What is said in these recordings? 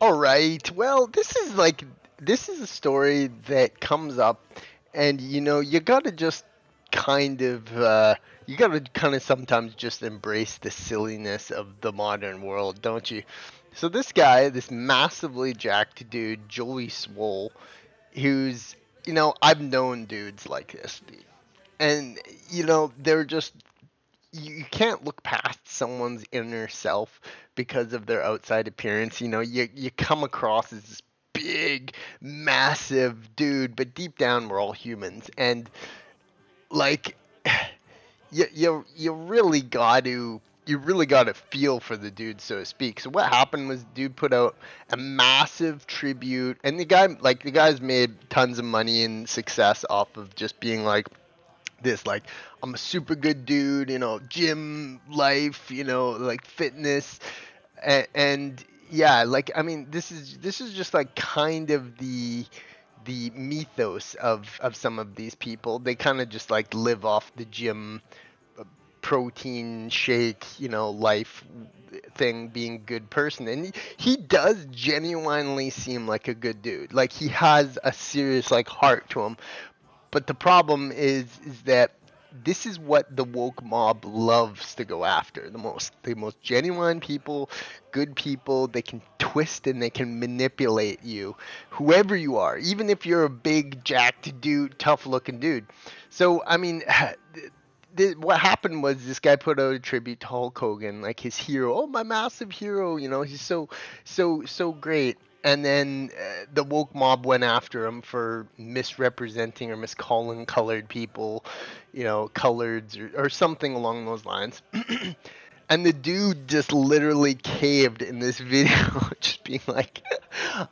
All right. Well, this is a story that comes up, and you gotta just kind of you gotta kind of sometimes just embrace the silliness of the modern world, don't you? So this guy, this massively jacked dude, Joey Swoll, who's I've known dudes like this, dude. And they're just you can't look past someone's inner self because of their outside appearance. You come across as this big, massive dude, but deep down we're all humans. And like you really got to feel for the dude, so to speak. So what happened was, dude put out a massive tribute, and the guy's made tons of money and success off of just being like this, like, I'm a super good dude, gym life, like fitness, and yeah, like, I mean, this is just like kind of the mythos of some of these people. They kind of just like live off the gym protein shake, life thing, being a good person. And he does genuinely seem like a good dude. Like, he has a serious like heart to him. But the problem is that this is what the woke mob loves to go after the most. The most genuine people, good people. They can twist and they can manipulate you, whoever you are, even if you're a big, jacked dude, tough looking dude. So, I mean, what happened was, this guy put out a tribute to Hulk Hogan, like his hero. Oh, my massive hero! He's so great. And then the woke mob went after him for misrepresenting or miscalling colored people, coloreds, or something along those lines. And the dude just literally caved in this video, just being like,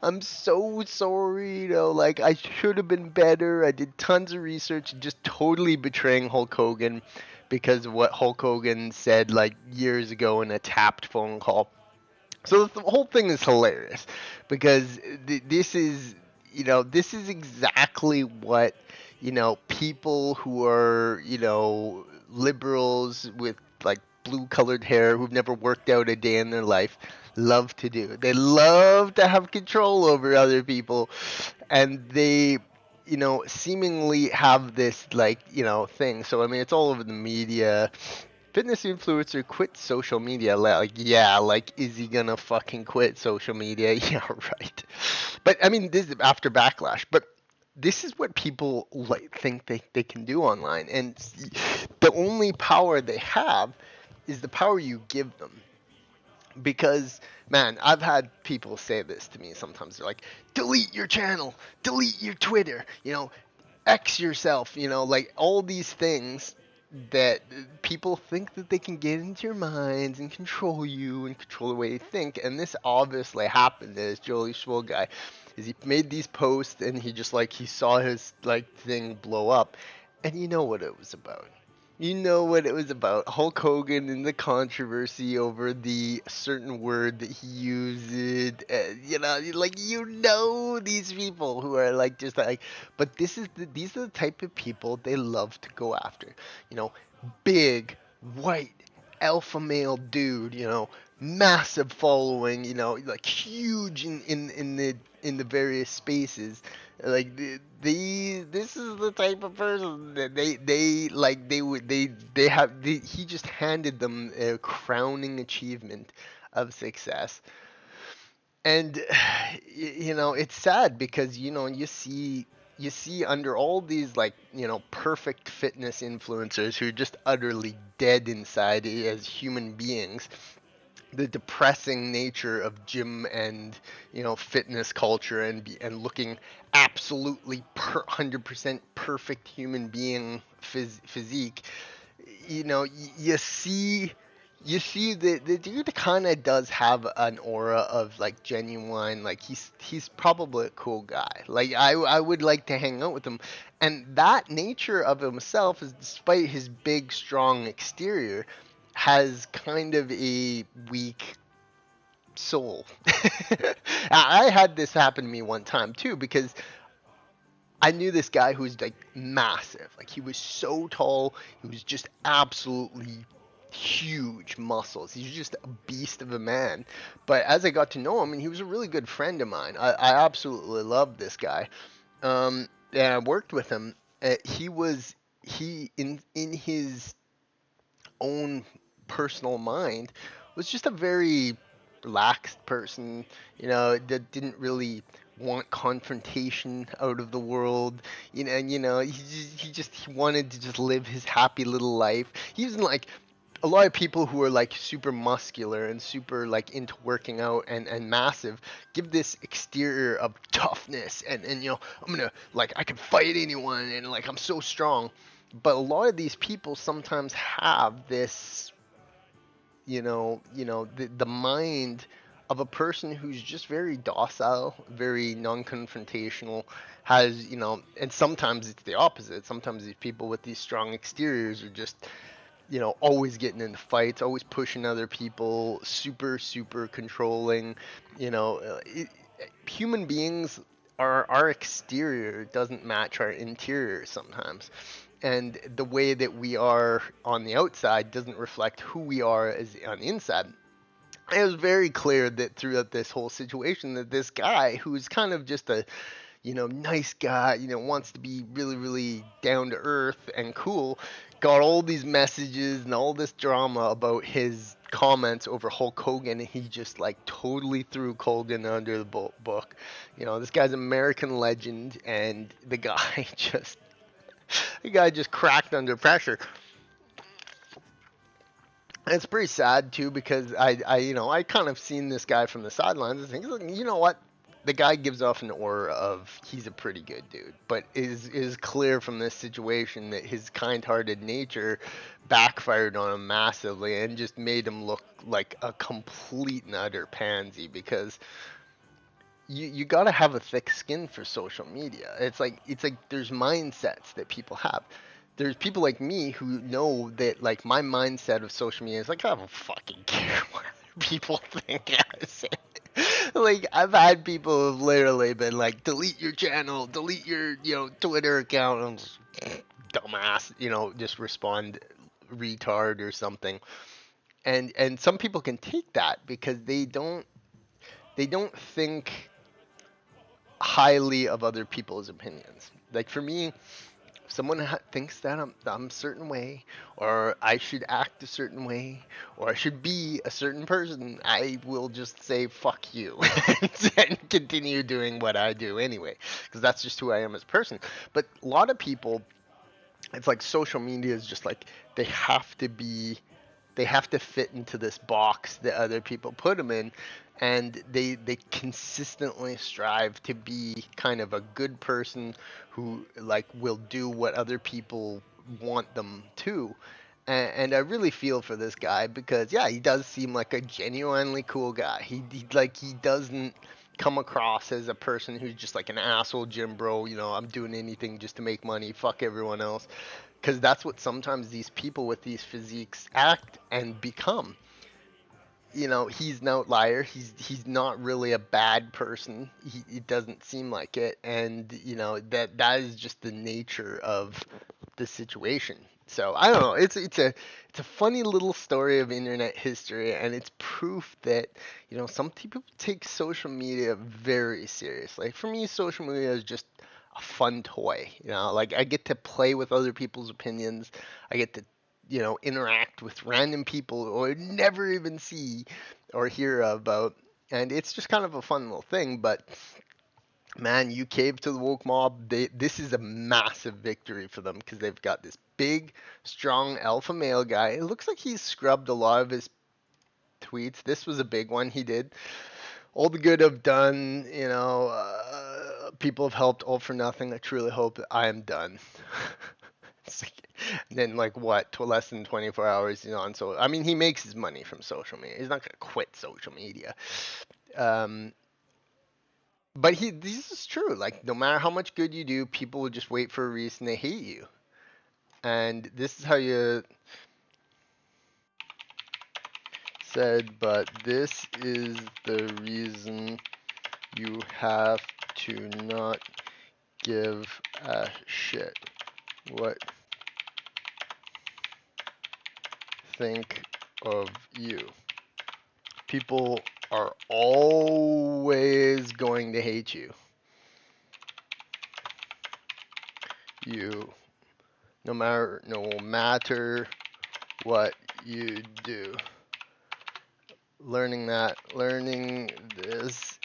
I'm so sorry, like, I should have been better. I did tons of research, just totally betraying Hulk Hogan because of what Hulk Hogan said like years ago in a tapped phone call. So the whole thing is hilarious because this is exactly what people who are liberals with like blue colored hair who've never worked out a day in their life love to do. They love to have control over other people, and they seemingly have this like thing. So I mean, it's all over the media. Fitness influencer quit social media. Like, yeah, like, is he gonna fucking quit social media? Yeah, right. But I mean, this is after backlash. But this is what people like think they can do online, and the only power they have is the power you give them. Because, man, I've had people say this to me sometimes. They're like, delete your channel, delete your Twitter, X yourself, like all these things that people think that they can get into your minds and control you and control the way you think. And this obviously happened to this Joey Swoll guy. Is he made these posts, and he saw his like thing blow up, and you know what it was about. You know what it was about. Hulk Hogan and the controversy over the certain word that he used. Like, these people who are like just like, but these are the type of people they love to go after. You know, big, white, alpha male dude. Massive following. Like huge in the various spaces. Like, this is the type of person that they like they would they have he just handed them a crowning achievement of success. And it's sad because you see under all these, like, perfect fitness influencers who are just utterly dead inside as human beings, the depressing nature of gym and fitness culture, and looking absolutely 100% perfect human being physique. You see the dude kind of does have an aura of like genuine, like he's probably a cool guy. Like, I would like to hang out with him. And that nature of himself is, despite his big strong exterior, has kind of a weak soul. I had this happen to me one time too, because I knew this guy who was like massive. Like, he was so tall, he was just absolutely huge muscles. He's just a beast of a man. But as I got to know him, and he was a really good friend of mine. I absolutely loved this guy. And I worked with him. He was he in his own personal mind was just a very relaxed person, that didn't really want confrontation out of the world, and he wanted to just live his happy little life. He wasn't like a lot of people who are like super muscular and super like into working out and massive give this exterior of toughness and I'm gonna like I can fight anyone and like I'm so strong. But a lot of these people sometimes have this, the mind of a person who's just very docile, very non-confrontational, has, and sometimes it's the opposite. Sometimes these people with these strong exteriors are just, always getting into fights, always pushing other people, super, super controlling. Human beings, our exterior doesn't match our interior sometimes. And the way that we are on the outside doesn't reflect who we are as on the inside. It was very clear that throughout this whole situation that this guy, who's kind of just a nice guy, wants to be really, really down to earth and cool, got all these messages and all this drama about his comments over Hulk Hogan, and he just like totally threw Hogan under the book. This guy's an American legend, and the guy just cracked under pressure. And it's pretty sad too because I kind of seen this guy from the sidelines and think, you know what, the guy gives off an aura of he's a pretty good dude, but is clear from this situation that his kind-hearted nature backfired on him massively and just made him look like a complete and utter pansy because you got to have a thick skin for social media. It's like there's mindsets that people have. There's people like me who know that like my mindset of social media is like I don't fucking care what other people think. I say. Like I've had people who've literally been like delete your channel, delete your Twitter account. I'm just dumbass, just respond retard or something. And some people can take that because they don't think highly of other people's opinions. Like for me, if someone thinks that I'm a certain way, or I should act a certain way, or I should be a certain person, I will just say fuck you and continue doing what I do anyway, because that's just who I am as a person. But a lot of people, it's like social media is just like they have to fit into this box that other people put them in, and they consistently strive to be kind of a good person who like will do what other people want them to. And I really feel for this guy because yeah, he does seem like a genuinely cool guy. He doesn't come across as a person who's just like an asshole gym bro, I'm doing anything just to make money, fuck everyone else, because that's what sometimes these people with these physiques act and become. He's an outlier. He's not really a bad person. It doesn't seem like it, and that is just the nature of the situation. So I don't know. It's a funny little story of internet history, and it's proof that some people take social media very seriously. Like for me, social media is just a fun toy. Like I get to play with other people's opinions. I get to interact with random people who I never even see or hear about, and it's just kind of a fun little thing. But man, you cave to the woke mob. This is a massive victory for them because they've got this big, strong alpha male guy. It looks like he's scrubbed a lot of his tweets. This was a big one he did. All the good I've done, people have helped, all for nothing. I truly hope that I am done. And then like what, to less than 24 hours, on. So I mean, he makes his money from social media. He's not gonna quit social media. Um, but this is true. Like no matter how much good you do, people will just wait for a reason to hate you. And this is how you said, but this is the reason you have to not give a shit what think of you. People are always going to hate you. You, no matter what you do. Learning this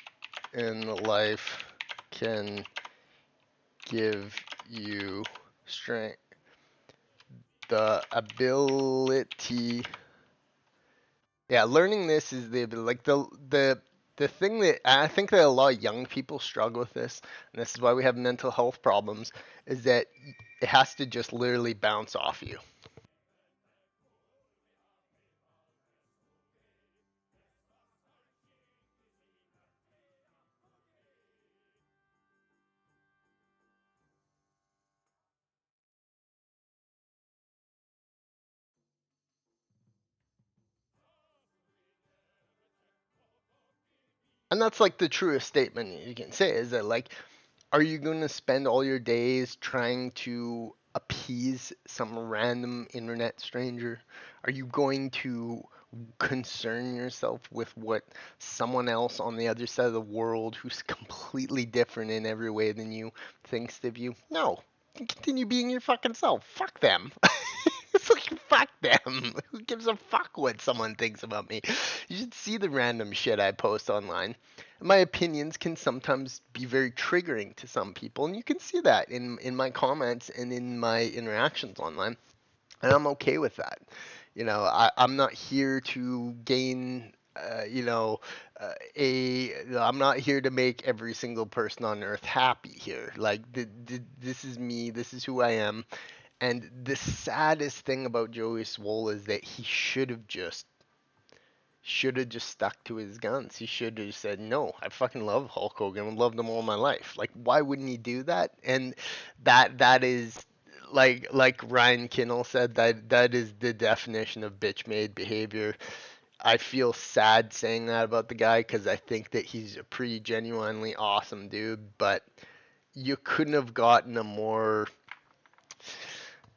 in life can give you strength, the ability. Yeah, learning this is the like the thing that I think that a lot of young people struggle with this, and this is why we have mental health problems, is that it has to just literally bounce off you. And that's like the truest statement you can say is that like, are you going to spend all your days trying to appease some random internet stranger? Are you going to concern yourself with what someone else on the other side of the world who's completely different in every way than you thinks of you? No. Continue being your fucking self. Fuck them. It's like, fuck them. Who gives a fuck what someone thinks about me? You should see the random shit I post online. My opinions can sometimes be very triggering to some people, and you can see that in my comments and in my interactions online. And I'm okay with that. I'm not here to gain, I'm not here to make every single person on earth happy here. Like, this is me, this is who I am. And the saddest thing about Joey Swoll is that he should have just stuck to his guns. He should have said, "No, I fucking love Hulk Hogan. I've loved him all my life." Like, why wouldn't he do that? And that is like Ryan Kinnell said, that is the definition of bitch made behavior. I feel sad saying that about the guy because I think that he's a pretty genuinely awesome dude, but you couldn't have gotten a more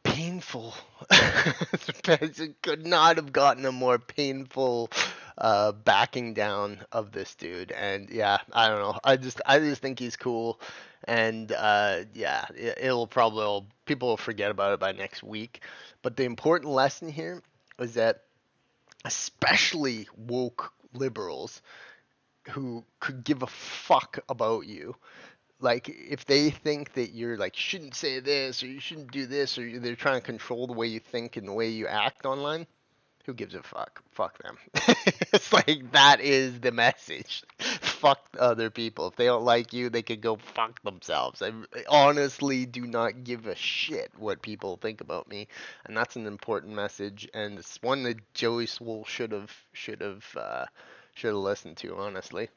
painful. It could not have gotten a more painful backing down of this dude. And yeah, I don't know. I just think he's cool. And yeah, it'll probably people will forget about it by next week. But the important lesson here is that especially woke liberals who could give a fuck about you, like if they think that you're like shouldn't say this or you shouldn't do this or they're trying to control the way you think and the way you act online, who gives a fuck them. It's like that is the message. Fuck other people. If they don't like you, they could go fuck themselves. I honestly do not give a shit what people think about me, and that's an important message, and it's one that Joey Swoll should have listened to, honestly.